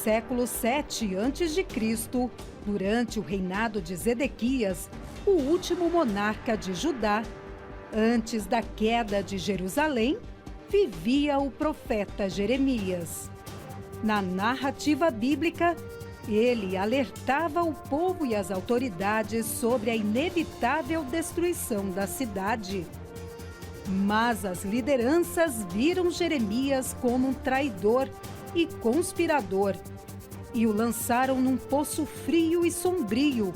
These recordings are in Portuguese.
século 7 a.C., durante o reinado de Zedequias, o último monarca de Judá, antes da queda de Jerusalém, vivia o profeta Jeremias. Na narrativa bíblica, ele alertava o povo e as autoridades sobre a inevitável destruição da cidade. Mas as lideranças viram Jeremias como um traidor e conspirador e o lançaram num poço frio e sombrio,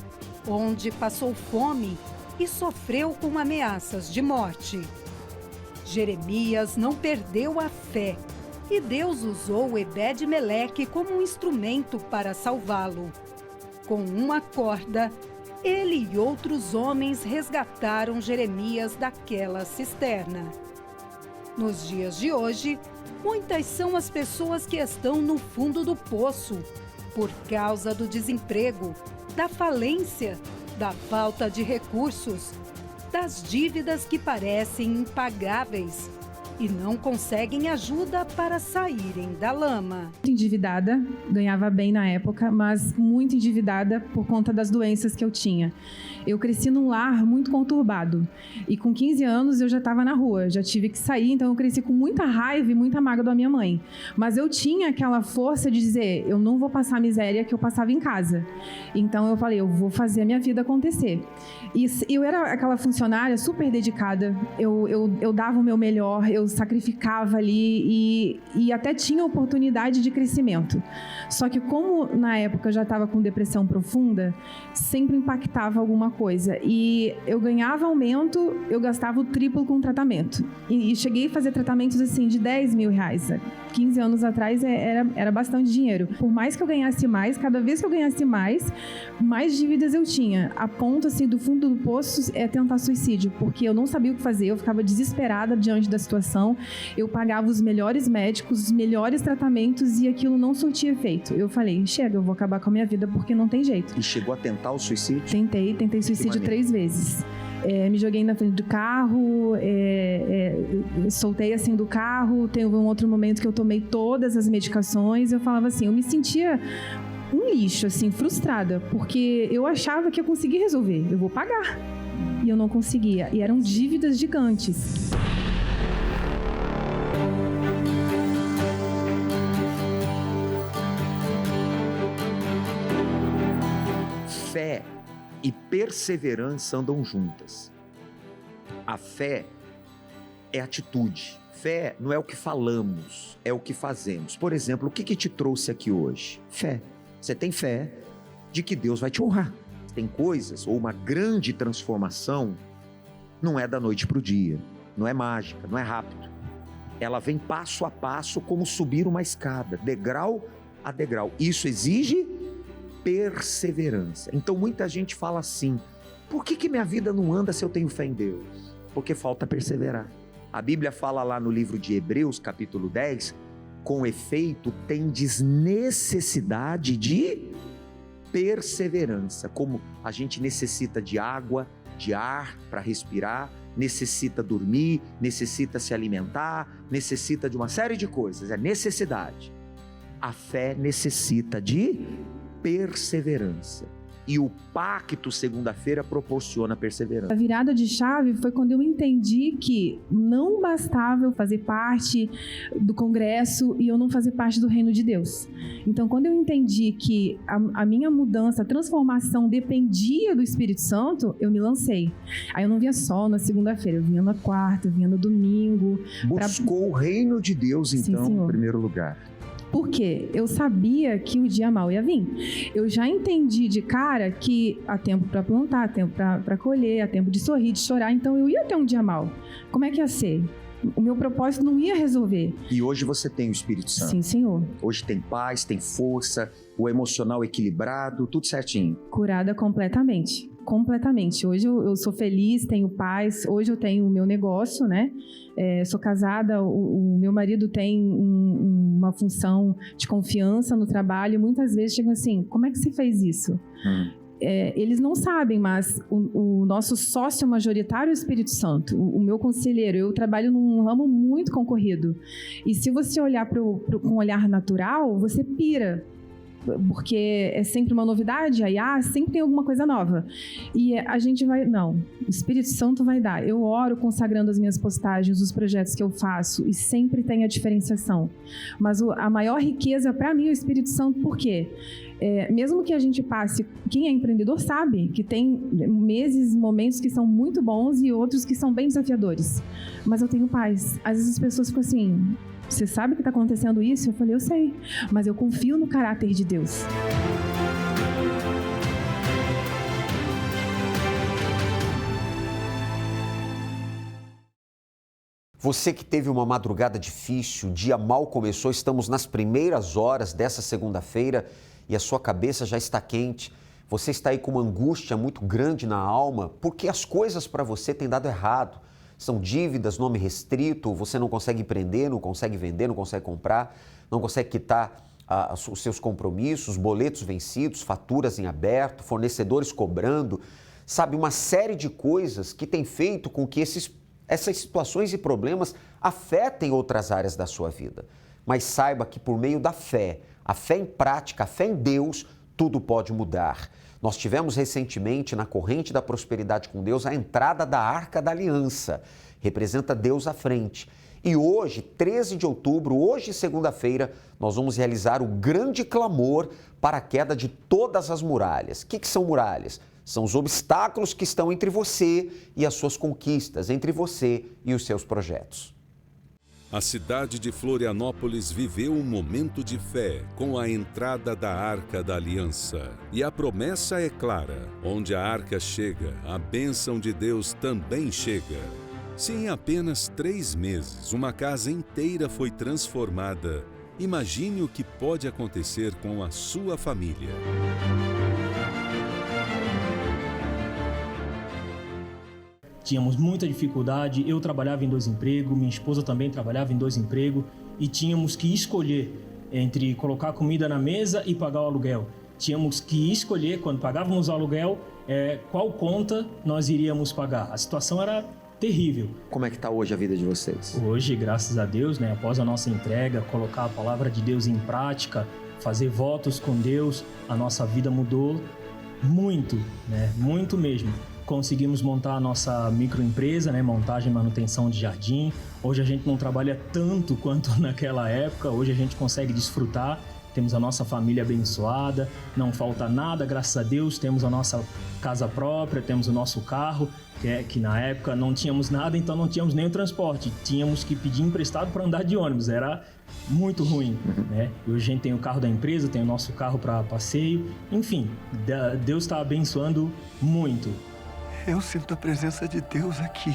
onde passou fome e sofreu com ameaças de morte. Jeremias não perdeu a fé e Deus usou Ebed-Meleque como um instrumento para salvá-lo. Com uma corda, ele e outros homens resgataram Jeremias daquela cisterna. Nos dias de hoje, muitas são as pessoas que estão no fundo do poço por causa do desemprego, da falência, da falta de recursos, das dívidas que parecem impagáveis e não conseguem ajuda para saírem da lama. Muito endividada, ganhava bem na época, mas muito endividada por conta das doenças que eu tinha. Eu cresci num lar muito conturbado e com 15 anos eu já estava na rua, já tive que sair, então eu cresci com muita raiva e muita mágoa da minha mãe. Mas eu tinha aquela força de dizer, eu não vou passar a miséria que eu passava em casa. Então eu falei, eu vou fazer a minha vida acontecer. E eu era aquela funcionária super dedicada, eu dava o meu melhor, eu sacrificava ali e até tinha oportunidade de crescimento. Só que como na época eu já estava com depressão profunda, sempre impactava alguma coisa. E eu ganhava aumento, eu gastava o triplo com tratamento. E cheguei a fazer tratamentos assim de R$10 mil. 15 anos atrás era bastante dinheiro. Por mais que eu ganhasse mais, cada vez que eu ganhasse mais dívidas eu tinha. A ponto assim, do fundo do poço é tentar suicídio, porque eu não sabia o que fazer, eu ficava desesperada diante da situação. Eu pagava os melhores médicos, os melhores tratamentos e aquilo não surtia efeito. Eu falei, chega, eu vou acabar com a minha vida porque não tem jeito. E chegou a tentar o suicídio? Tentei suicídio 3 vezes. Me joguei na frente do carro, soltei assim do carro. Teve um outro momento que eu tomei todas as medicações. Eu falava assim, eu me sentia um lixo, assim, frustrada, porque eu achava que eu conseguia resolver. Eu vou pagar. E eu não conseguia. E eram dívidas gigantes. Fé e perseverança andam juntas. A fé é atitude. Fé não é o que falamos, é o que fazemos. Por exemplo, o que te trouxe aqui hoje? Fé. Você tem fé de que Deus vai te honrar. Tem coisas, ou uma grande transformação, não é da noite para o dia, não é mágica, não é rápido. Ela vem passo a passo, como subir uma escada, degrau a degrau. Isso exige perseverança. Então muita gente fala assim, por que minha vida não anda se eu tenho fé em Deus? Porque falta perseverar. A Bíblia fala lá no livro de Hebreus, capítulo 10, com efeito, tendes necessidade de perseverança. Como a gente necessita de água, de ar para respirar, necessita dormir, necessita se alimentar, necessita de uma série de coisas, é necessidade. A fé necessita de perseverança. E o pacto, segunda-feira, proporciona perseverança. A virada de chave foi quando eu entendi que não bastava eu fazer parte do congresso e eu não fazer parte do reino de Deus. Então, quando eu entendi que a minha mudança, a transformação dependia do Espírito Santo, eu me lancei. Aí eu não vinha só na segunda-feira, eu vinha na quarta, eu vinha no domingo. Buscou o reino de Deus, então, Sim, em primeiro lugar. Porque eu sabia que o dia mau ia vir. Eu já entendi de cara que há tempo para plantar, há tempo para colher, há tempo de sorrir, de chorar. Então eu ia ter um dia mau. Como é que ia ser? O meu propósito não ia resolver. E hoje você tem o Espírito Santo. Sim, Senhor. Hoje tem paz, tem força, o emocional equilibrado, tudo certinho. Curada completamente. Completamente. Hoje eu sou feliz, tenho paz. Hoje eu tenho o meu negócio, né? Sou casada, o meu marido tem uma função de confiança no trabalho. Muitas vezes chegam assim, como é que você fez isso? Eles não sabem, mas o nosso sócio majoritário é o Espírito Santo, o meu conselheiro. Eu trabalho num ramo muito concorrido. E se você olhar com um olhar natural, você pira. porque é sempre uma novidade, aí sempre tem alguma coisa nova. E a gente vai, não, o Espírito Santo vai dar. Eu oro consagrando as minhas postagens, os projetos que eu faço, e sempre tem a diferenciação. Mas a maior riqueza para mim é o Espírito Santo, por quê? Mesmo que a gente passe, quem é empreendedor sabe que tem meses, momentos que são muito bons e outros que são bem desafiadores. Mas eu tenho paz. Às vezes as pessoas ficam assim, você sabe que está acontecendo isso? Eu falei, eu sei, mas eu confio no caráter de Deus. Você que teve uma madrugada difícil, o dia mal começou, estamos nas primeiras horas dessa segunda-feira e a sua cabeça já está quente. Você está aí com uma angústia muito grande na alma porque as coisas para você têm dado errado. São dívidas, nome restrito, você não consegue empreender, não consegue vender, não consegue comprar, não consegue quitar os seus compromissos, boletos vencidos, faturas em aberto, fornecedores cobrando, sabe, uma série de coisas que tem feito com que essas situações e problemas afetem outras áreas da sua vida. Mas saiba que por meio da fé, a fé em prática, a fé em Deus, tudo pode mudar. Nós tivemos recentemente na corrente da prosperidade com Deus a entrada da Arca da Aliança, representa Deus à frente. E hoje, 13 de outubro, hoje segunda-feira, nós vamos realizar o grande clamor para a queda de todas as muralhas. O que são muralhas? São os obstáculos que estão entre você e as suas conquistas, entre você e os seus projetos. A cidade de Florianópolis viveu um momento de fé com a entrada da Arca da Aliança. E a promessa é clara: onde a arca chega, a bênção de Deus também chega. Se em apenas 3 meses uma casa inteira foi transformada, imagine o que pode acontecer com a sua família. Tínhamos muita dificuldade, eu trabalhava em 2 empregos, minha esposa também trabalhava em 2 empregos e tínhamos que escolher entre colocar comida na mesa e pagar o aluguel. Tínhamos que escolher, quando pagávamos o aluguel, qual conta nós iríamos pagar. A situação era terrível. Como é que está hoje a vida de vocês? Hoje, graças a Deus, após a nossa entrega, colocar a palavra de Deus em prática, fazer votos com Deus, a nossa vida mudou muito, muito mesmo. Conseguimos montar a nossa microempresa, montagem e manutenção de jardim. Hoje a gente não trabalha tanto quanto naquela época, hoje a gente consegue desfrutar. Temos a nossa família abençoada, não falta nada, graças a Deus. Temos a nossa casa própria, temos o nosso carro, que na época não tínhamos nada, então não tínhamos nem o transporte. Tínhamos que pedir emprestado para andar de ônibus, era muito ruim, E hoje a gente tem o carro da empresa, tem o nosso carro para passeio. Enfim, Deus está abençoando muito. Eu sinto a presença de Deus aqui,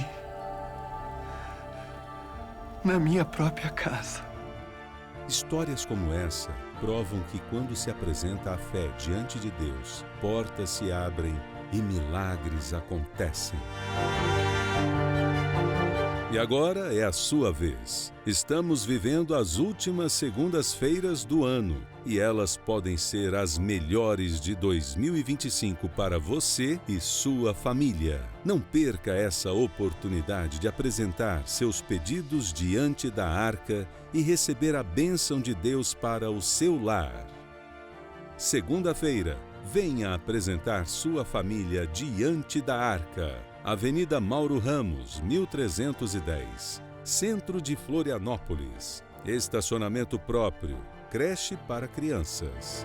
na minha própria casa. Histórias como essa provam que quando se apresenta a fé diante de Deus, portas se abrem e milagres acontecem. E agora é a sua vez. Estamos vivendo as últimas segundas-feiras do ano e elas podem ser as melhores de 2025 para você e sua família. Não perca essa oportunidade de apresentar seus pedidos diante da arca e receber a bênção de Deus para o seu lar. Segunda-feira, venha apresentar sua família diante da arca. Avenida Mauro Ramos, 1310, Centro de Florianópolis. Estacionamento próprio, creche para crianças.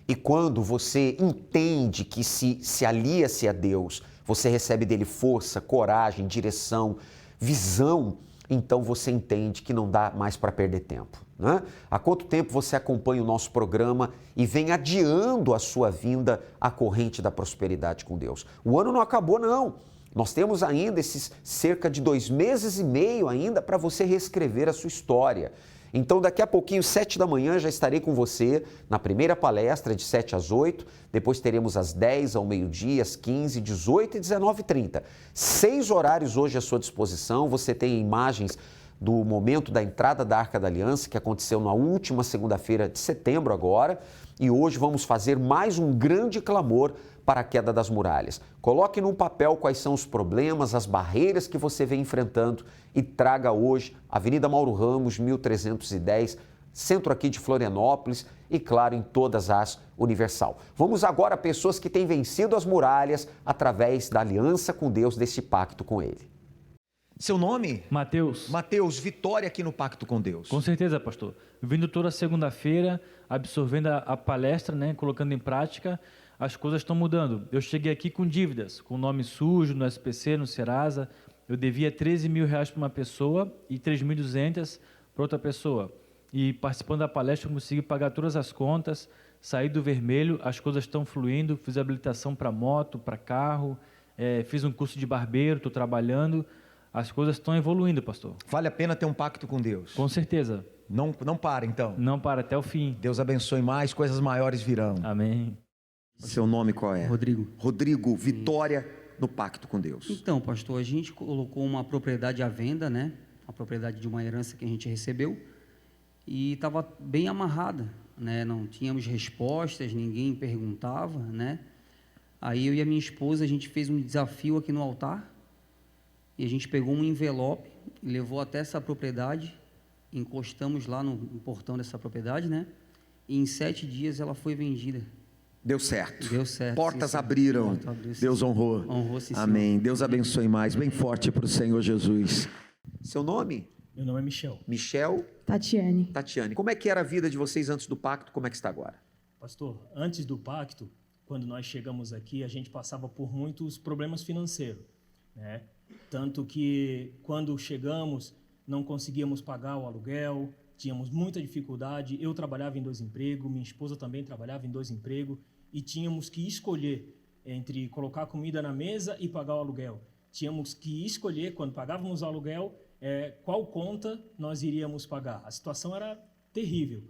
E quando você entende que se alia-se a Deus, você recebe dele força, coragem, direção, visão, então você entende que não dá mais para perder tempo. Há quanto tempo você acompanha o nosso programa e vem adiando a sua vinda à corrente da prosperidade com Deus? O ano não acabou, não. Nós temos ainda esses cerca de 2 meses e meio ainda para você reescrever a sua história. Então, daqui a pouquinho, 7 da manhã, já estarei com você na primeira palestra de 7 às 8. Depois teremos às 10, ao meio-dia, às 15, 18 e 19h30. 6 horários hoje à sua disposição. Você tem imagens do momento da entrada da Arca da Aliança, que aconteceu na última segunda-feira de setembro agora, e hoje vamos fazer mais um grande clamor para a queda das muralhas. Coloque num papel quais são os problemas, as barreiras que você vem enfrentando e traga hoje Avenida Mauro Ramos, 1310, centro aqui de Florianópolis e, claro, em todas as Universal. Vamos agora a pessoas que têm vencido as muralhas através da aliança com Deus, desse pacto com Ele. Seu nome? Mateus. Mateus, vitória aqui no pacto com Deus. Com certeza, pastor. Vindo toda segunda-feira, absorvendo a palestra, né, colocando em prática, as coisas estão mudando. Eu cheguei aqui com dívidas, com nome sujo no SPC, no Serasa. Eu devia 13 mil reais para uma pessoa e 3.200 para outra pessoa. E participando da palestra, eu consegui pagar todas as contas, saí do vermelho, as coisas estão fluindo, fiz habilitação para moto, para carro, fiz um curso de barbeiro, estou trabalhando. As coisas estão evoluindo, pastor. Vale a pena ter um pacto com Deus. Com certeza. Não para, então. Não para, até o fim. Deus abençoe mais, coisas maiores virão. Amém. Seu nome qual é? Rodrigo. Rodrigo, vitória no pacto com Deus. Então, pastor, a gente colocou uma propriedade à venda, né? A propriedade de uma herança que a gente recebeu e estava bem amarrada, né? Não tínhamos respostas, ninguém perguntava, né? Aí eu e a minha esposa, a gente fez um desafio aqui no altar e a gente pegou um envelope e levou até essa propriedade, encostamos lá no portão dessa propriedade, né? E em 7 dias ela foi vendida. Deu certo. Deu certo. Portas sim, abriram. Porta abriu, sim, Deus sim. honrou. Honrou, sim, Amém. senhor. Deus abençoe mais. Bem forte para o Senhor Jesus. Seu nome? Meu nome é Michel. Michel. Tatiane. Tatiane. Como é que era a vida de vocês antes do pacto? Como é que está agora? Pastor, antes do pacto, quando nós chegamos aqui, a gente passava por muitos problemas financeiros, né? Tanto que quando chegamos, não conseguíamos pagar o aluguel, tínhamos muita dificuldade. Eu trabalhava em 2 empregos, minha esposa também trabalhava em 2 empregos e tínhamos que escolher entre colocar comida na mesa e pagar o aluguel. Tínhamos que escolher, quando pagávamos o aluguel, qual conta nós iríamos pagar. A situação era terrível,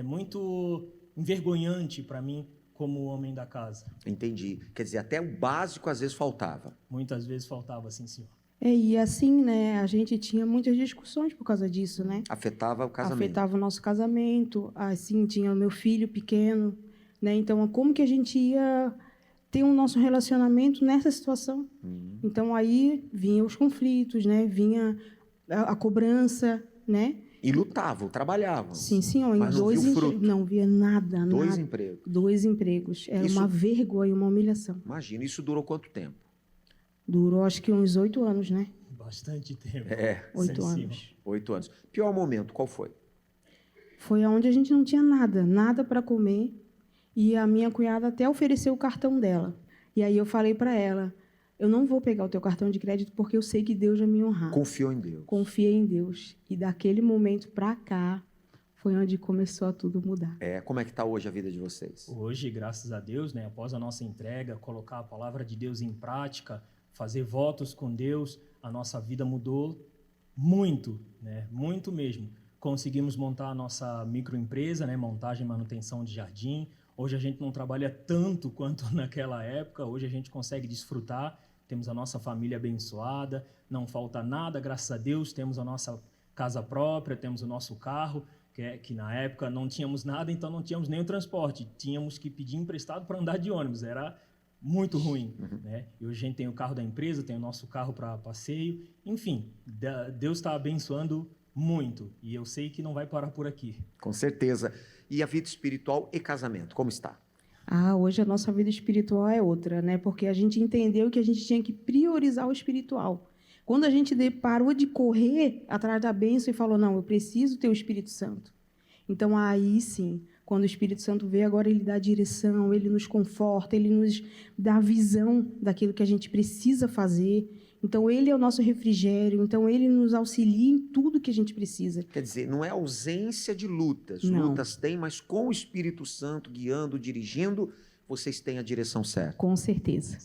muito envergonhante para mim como homem da casa. Entendi. Quer dizer, até o básico às vezes faltava. Muitas vezes faltava, sim, senhor. E assim, né, a gente tinha muitas discussões por causa disso, né? Afetava o casamento. Afetava o nosso casamento, assim, tinha o meu filho pequeno, né? Então, como que a gente ia ter um nosso relacionamento nessa situação? Então, aí vinham os conflitos, né? Vinha a cobrança, né? E lutavam, trabalhavam. Sim, senhor. Mas não viu fruto. Não via nada, 2 nada. empregos. 2 empregos. Era uma vergonha, uma humilhação. Imagina, isso durou quanto tempo? Durou, acho que uns 8 anos, né? Bastante tempo. 8 anos. 8 anos. Pior momento, qual foi? Foi onde a gente não tinha nada para comer. E a minha cunhada até ofereceu o cartão dela. E aí eu falei para ela, eu não vou pegar o teu cartão de crédito porque eu sei que Deus vai me honrar. Confiou em Deus. Confiei em Deus. E daquele momento para cá, foi onde começou a tudo mudar. Como é que está hoje a vida de vocês? Hoje, graças a Deus, né, após a nossa entrega, colocar a palavra de Deus em prática, fazer votos com Deus, a nossa vida mudou muito, né, muito mesmo. Conseguimos montar a nossa microempresa, né, montagem e manutenção de jardim. Hoje a gente não trabalha tanto quanto naquela época, hoje a gente consegue desfrutar, temos a nossa família abençoada, não falta nada, graças a Deus, temos a nossa casa própria, temos o nosso carro, que na época não tínhamos nada, então não tínhamos nem o transporte, tínhamos que pedir emprestado para andar de ônibus, era muito ruim, né? E hoje a gente tem o carro da empresa, tem o nosso carro para passeio, enfim, Deus está abençoando muito, e eu sei que não vai parar por aqui. Com certeza. E a vida espiritual e casamento, como está? Hoje a nossa vida espiritual é outra, né? Porque a gente entendeu que a gente tinha que priorizar o espiritual. Quando a gente parou de correr atrás da bênção e falou, não, eu preciso ter o Espírito Santo. Então, aí sim, quando o Espírito Santo veio, agora ele dá direção, ele nos conforta, ele nos dá a visão daquilo que a gente precisa fazer. Então, ele é o nosso refrigério, então ele nos auxilia em tudo que a gente precisa. Quer dizer, não é ausência de lutas. Não. Lutas tem, mas com o Espírito Santo guiando, dirigindo, vocês têm a direção certa. Com certeza.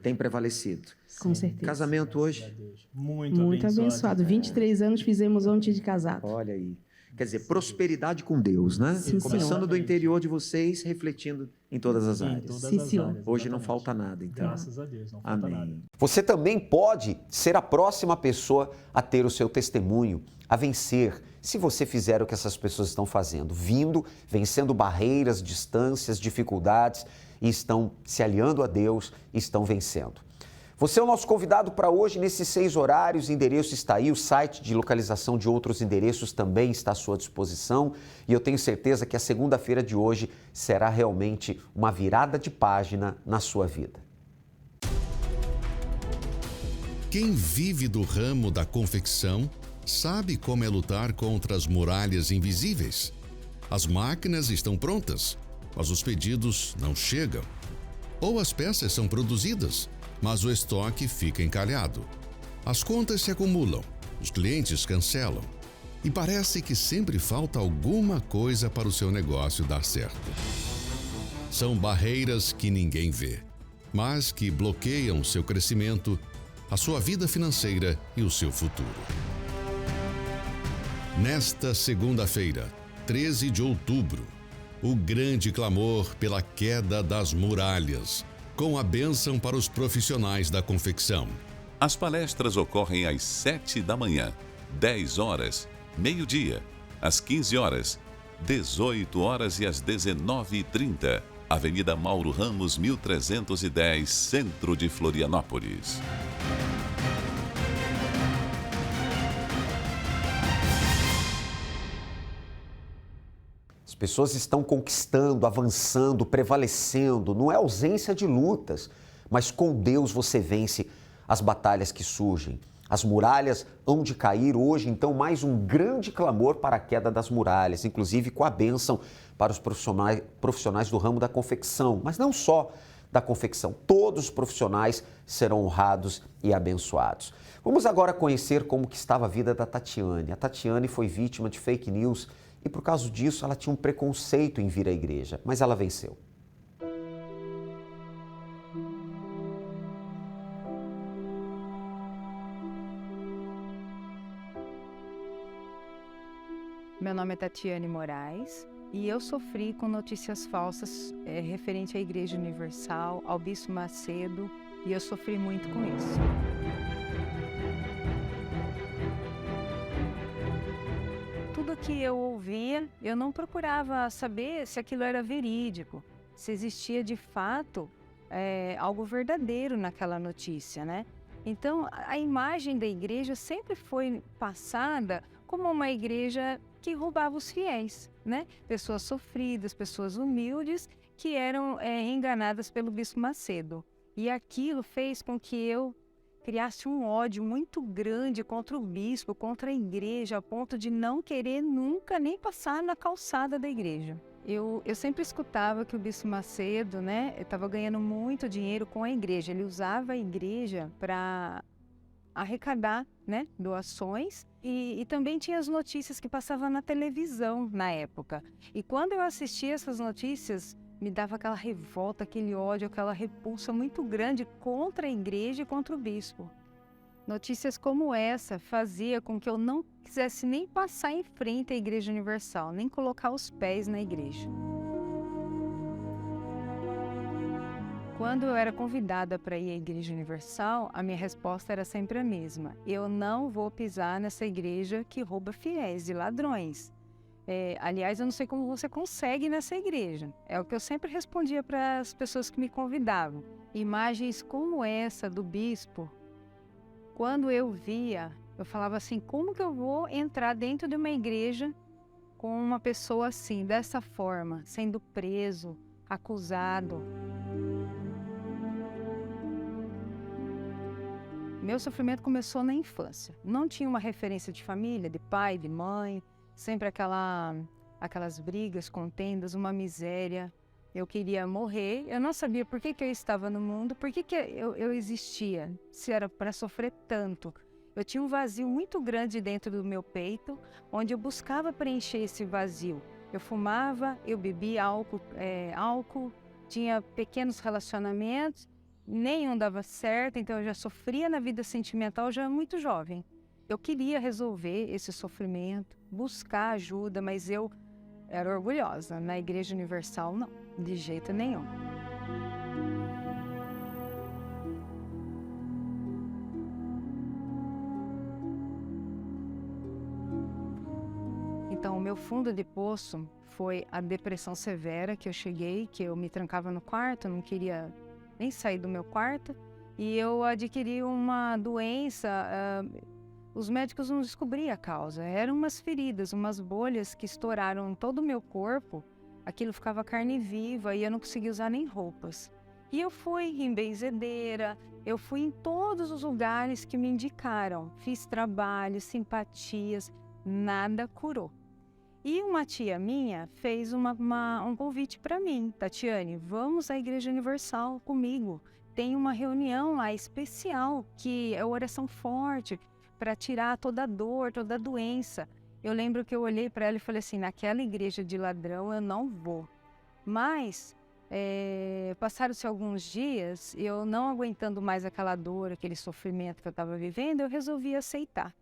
Tem prevalecido. Com certeza. Casamento hoje? Muito abençoado. 23 anos fizemos ontem de casado. Olha aí. Quer dizer, prosperidade com Deus, né? Sim, começando senhor. do interior de vocês, refletindo em todas as áreas. Sim, senhor. Hoje não falta nada, então. Graças a Deus, não falta nada. Você também pode ser a próxima pessoa a ter o seu testemunho a vencer se você fizer o que essas pessoas estão fazendo, vencendo barreiras, distâncias, dificuldades e estão se aliando a Deus e estão vencendo. Você é o nosso convidado para hoje nesses 6 horários, o endereço está aí, o site de localização de outros endereços também está à sua disposição e eu tenho certeza que a segunda-feira de hoje será realmente uma virada de página na sua vida. Quem vive do ramo da confecção sabe como é lutar contra as muralhas invisíveis. As máquinas estão prontas, mas os pedidos não chegam. Ou as peças são produzidas, mas o estoque fica encalhado. As contas se acumulam, os clientes cancelam e parece que sempre falta alguma coisa para o seu negócio dar certo. São barreiras que ninguém vê, mas que bloqueiam o seu crescimento, a sua vida financeira e o seu futuro. Nesta segunda-feira, 13 de outubro, o grande clamor pela queda das muralhas, com a bênção para os profissionais da confecção. As palestras ocorrem às 7 da manhã, 10 horas, meio-dia, às 15 horas, 18 horas e às 19h30. Avenida Mauro Ramos, 1310, Centro de Florianópolis. As pessoas estão conquistando, avançando, prevalecendo. Não é ausência de lutas, mas com Deus você vence as batalhas que surgem. As muralhas hão de cair hoje, então mais um grande clamor para a queda das muralhas, inclusive com a bênção para os profissionais do ramo da confecção, mas não só da confecção, todos os profissionais serão honrados e abençoados. Vamos agora conhecer como que estava a vida da Tatiane. A Tatiane foi vítima de fake news e por causa disso ela tinha um preconceito em vir à igreja, mas ela venceu. Meu nome é Tatiane Moraes e eu sofri com notícias falsas referente à Igreja Universal, ao Bispo Macedo, e eu sofri muito com isso. Tudo que eu ouvia, eu não procurava saber se aquilo era verídico, se existia de fato algo verdadeiro naquela notícia, né? Então, a imagem da igreja sempre foi passada como uma igreja que roubava os fiéis, né? Pessoas sofridas, pessoas humildes que eram enganadas pelo Bispo Macedo. E aquilo fez com que eu criasse um ódio muito grande contra o bispo, contra a igreja, a ponto de não querer nunca nem passar na calçada da igreja. Eu sempre escutava que o Bispo Macedo, né, estava ganhando muito dinheiro com a igreja. Ele usava a igreja para arrecadar, né, doações e também tinha as notícias que passavam na televisão na época. E quando eu assistia essas notícias, me dava aquela revolta, aquele ódio, aquela repulsa muito grande contra a igreja e contra o bispo. Notícias como essa fazia com que eu não quisesse nem passar em frente à Igreja Universal, nem colocar os pés na igreja. Quando eu era convidada para ir à Igreja Universal, a minha resposta era sempre a mesma. Eu não vou pisar nessa igreja que rouba fiéis e ladrões. Aliás, eu não sei como você consegue ir nessa igreja. É o que eu sempre respondia para as pessoas que me convidavam. Imagens como essa do bispo, quando eu via, eu falava assim, como que eu vou entrar dentro de uma igreja com uma pessoa assim, dessa forma, sendo preso, acusado? Meu sofrimento começou na infância. Não tinha uma referência de família, de pai, de mãe, sempre aquelas brigas, contendas, uma miséria. Eu queria morrer, eu não sabia por que eu estava no mundo, por que eu existia, se era para sofrer tanto. Eu tinha um vazio muito grande dentro do meu peito, onde eu buscava preencher esse vazio. Eu fumava, eu bebia álcool, tinha pequenos relacionamentos, nenhum dava certo, então eu já sofria na vida sentimental já muito jovem. Eu queria resolver esse sofrimento, buscar ajuda, mas eu era orgulhosa. Na Igreja Universal, não, de jeito nenhum. meu fundo de poço foi a depressão severa que eu cheguei, que eu me trancava no quarto, não queria nem sair do meu quarto. E eu adquiri uma doença, os médicos não descobriam a causa. Eram umas feridas, umas bolhas que estouraram em todo o meu corpo. Aquilo ficava carne viva e eu não conseguia usar nem roupas. E eu fui em benzedeira, eu fui em todos os lugares que me indicaram. Fiz trabalhos, simpatias, nada curou. E uma tia minha fez um convite para mim. Tatiane, vamos à Igreja Universal comigo. Tem uma reunião lá especial, que é oração forte, para tirar toda a dor, toda a doença. Eu lembro que eu olhei para ela e falei assim, naquela igreja de ladrão eu não vou. Mas, passaram-se alguns dias, eu não aguentando mais aquela dor, aquele sofrimento que eu estava vivendo, eu resolvi aceitar.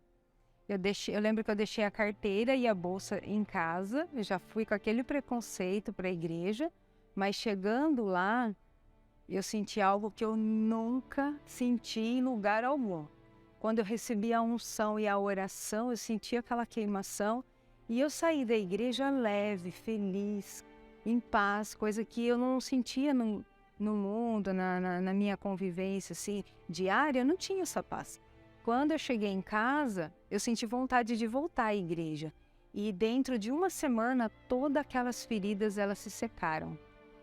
Eu lembro que eu deixei a carteira e a bolsa em casa, eu já fui com aquele preconceito para a igreja, mas chegando lá, eu senti algo que eu nunca senti em lugar algum. Quando eu recebi a unção e a oração, eu senti aquela queimação e eu saí da igreja leve, feliz, em paz, coisa que eu não sentia no mundo, na minha convivência assim, diária, eu não tinha essa paz. Quando eu cheguei em casa, eu senti vontade de voltar à igreja. E dentro de uma semana, todas aquelas feridas elas se secaram.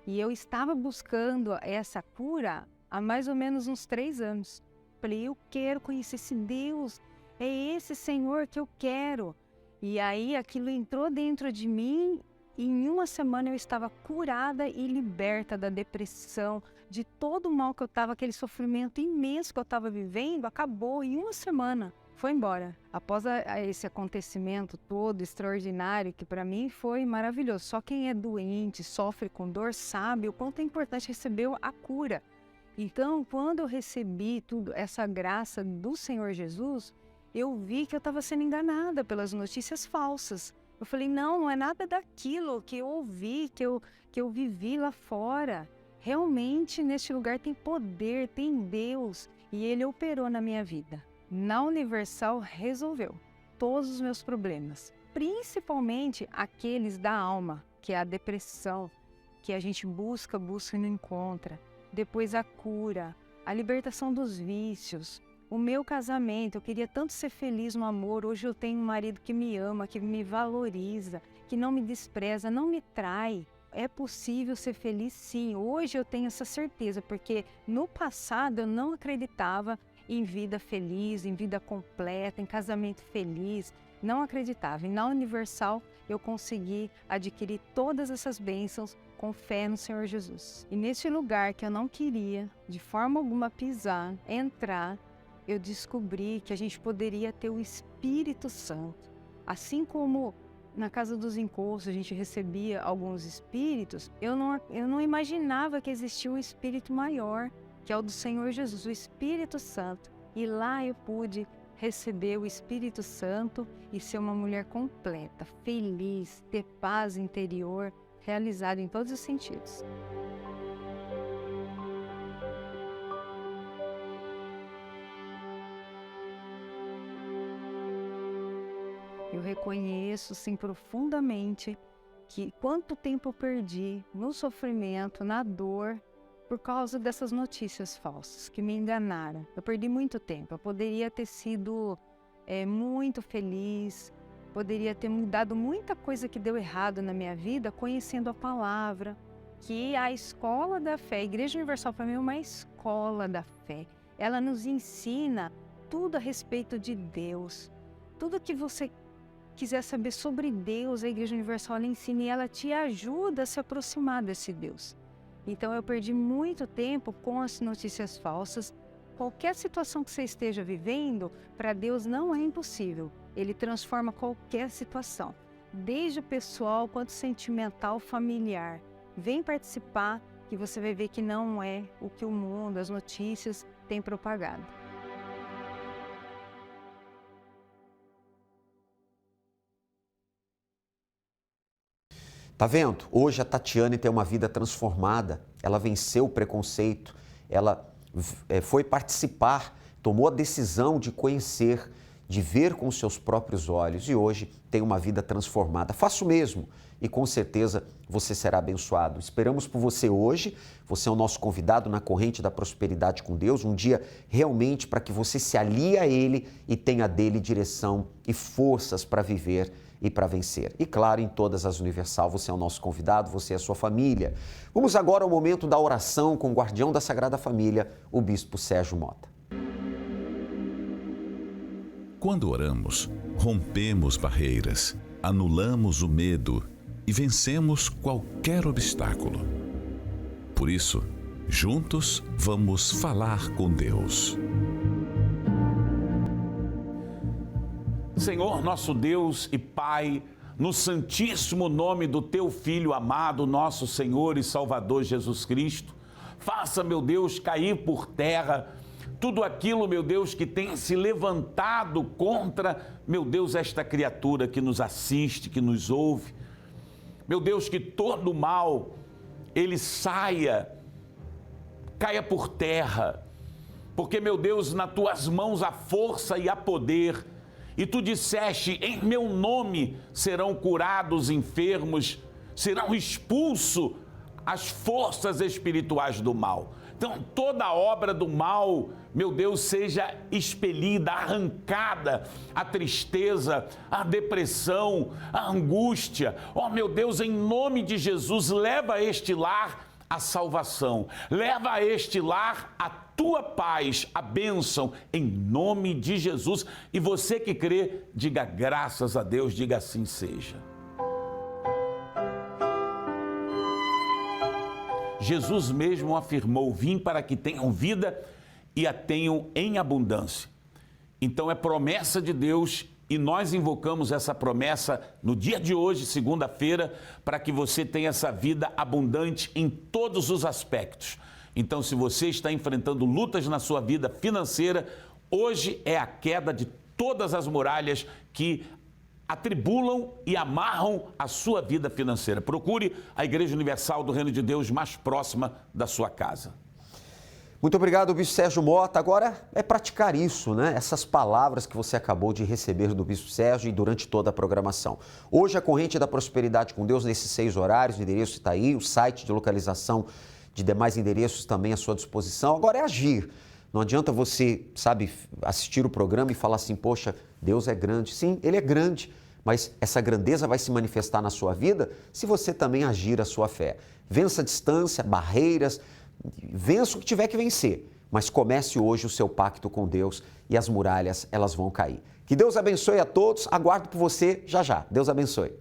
E eu estava buscando essa cura há mais ou menos uns 3 anos. Falei, eu quero conhecer esse Deus, é esse Senhor que eu quero. E aí aquilo entrou dentro de mim e em uma semana eu estava curada e liberta da depressão, de todo o mal que eu estava, aquele sofrimento imenso que eu estava vivendo, acabou em uma semana, foi embora. Após esse acontecimento todo extraordinário, que para mim foi maravilhoso, só quem é doente, sofre com dor, sabe o quanto é importante receber a cura. Então, quando eu recebi tudo essa graça do Senhor Jesus, eu vi que eu estava sendo enganada pelas notícias falsas. Eu falei, não é nada daquilo que eu ouvi, que eu vivi lá fora. Realmente, neste lugar tem poder, tem Deus, e Ele operou na minha vida. Na Universal, resolveu todos os meus problemas, principalmente aqueles da alma, que é a depressão, que a gente busca e não encontra. Depois a cura, a libertação dos vícios, o meu casamento. Eu queria tanto ser feliz no amor. Hoje eu tenho um marido que me ama, que me valoriza, que não me despreza, não me trai. É possível ser feliz, sim. Hoje eu tenho essa certeza, porque no passado eu não acreditava em vida feliz, em vida completa, em casamento feliz. Não acreditava. E na Universal eu consegui adquirir todas essas bênçãos com fé no Senhor Jesus. E nesse lugar que eu não queria, de forma alguma, pisar, entrar, eu descobri que a gente poderia ter o Espírito Santo. Assim como na Casa dos Encostos a gente recebia alguns espíritos, eu não imaginava que existia um espírito maior, que é o do Senhor Jesus, o Espírito Santo. E lá eu pude receber o Espírito Santo e ser uma mulher completa, feliz, ter paz interior, realizada em todos os sentidos. Eu reconheço, sim, profundamente que quanto tempo eu perdi no sofrimento, na dor, por causa dessas notícias falsas que me enganaram. Eu perdi muito tempo. Eu poderia ter sido muito feliz, poderia ter mudado muita coisa que deu errado na minha vida, conhecendo a palavra, que a escola da fé, a Igreja Universal para mim é uma escola da fé. Ela nos ensina tudo a respeito de Deus. Tudo que você quiser saber sobre Deus, a Igreja Universal ela ensina e ela te ajuda a se aproximar desse Deus. Então eu perdi muito tempo com as notícias falsas. Qualquer situação que você esteja vivendo, para Deus não é impossível. Ele transforma qualquer situação, desde o pessoal quanto sentimental, familiar. Vem participar que você vai ver que não é o que o mundo, as notícias têm propagado. Tá vendo? Hoje a Tatiane tem uma vida transformada, ela venceu o preconceito, ela foi participar, tomou a decisão de conhecer, de ver com os seus próprios olhos e hoje tem uma vida transformada. Faça o mesmo e com certeza você será abençoado. Esperamos por você hoje, você é o nosso convidado na corrente da prosperidade com Deus, um dia realmente para que você se alie a Ele e tenha dele direção e forças para viver e para vencer. E claro, em todas as Universal, você é o nosso convidado, você é a sua família. Vamos agora ao momento da oração com o guardião da Sagrada Família, o Bispo Sérgio Mota. Quando oramos, rompemos barreiras, anulamos o medo e vencemos qualquer obstáculo. Por isso, juntos vamos falar com Deus. Senhor, nosso Deus e Pai, no santíssimo nome do Teu Filho amado, nosso Senhor e Salvador Jesus Cristo, faça, meu Deus, cair por terra tudo aquilo, meu Deus, que tem se levantado contra, meu Deus, esta criatura que nos assiste, que nos ouve. Meu Deus, que todo mal, ele caia por terra, porque, meu Deus, nas Tuas mãos há força e há poder, e Tu disseste, em meu nome serão curados enfermos, serão expulsos as forças espirituais do mal. Então, toda obra do mal, meu Deus, seja expelida, arrancada, a tristeza, a depressão, a angústia. Oh, meu Deus, em nome de Jesus, leva a este lar a salvação. Leva a este lar a Tua paz, a bênção, em nome de Jesus. E você que crê, diga graças a Deus, diga assim seja. Jesus mesmo afirmou, vim para que tenham vida e a tenham em abundância. Então é promessa de Deus e nós invocamos essa promessa no dia de hoje, segunda-feira, para que você tenha essa vida abundante em todos os aspectos. Então, se você está enfrentando lutas na sua vida financeira, hoje é a queda de todas as muralhas que atribulam e amarram a sua vida financeira. Procure a Igreja Universal do Reino de Deus mais próxima da sua casa. Muito obrigado, Bispo Sérgio Mota. Agora é praticar isso, né? Essas palavras que você acabou de receber do Bispo Sérgio e durante toda a programação. Hoje a corrente da prosperidade com Deus nesses 6 horários, o endereço está aí, o site de localização de demais endereços também à sua disposição. Agora é agir. Não adianta você, assistir o programa e falar assim, poxa, Deus é grande. Sim, Ele é grande, mas essa grandeza vai se manifestar na sua vida se você também agir a sua fé. Vença a distância, barreiras, vença o que tiver que vencer, mas comece hoje o seu pacto com Deus e as muralhas, elas vão cair. Que Deus abençoe a todos, aguardo por você já já. Deus abençoe.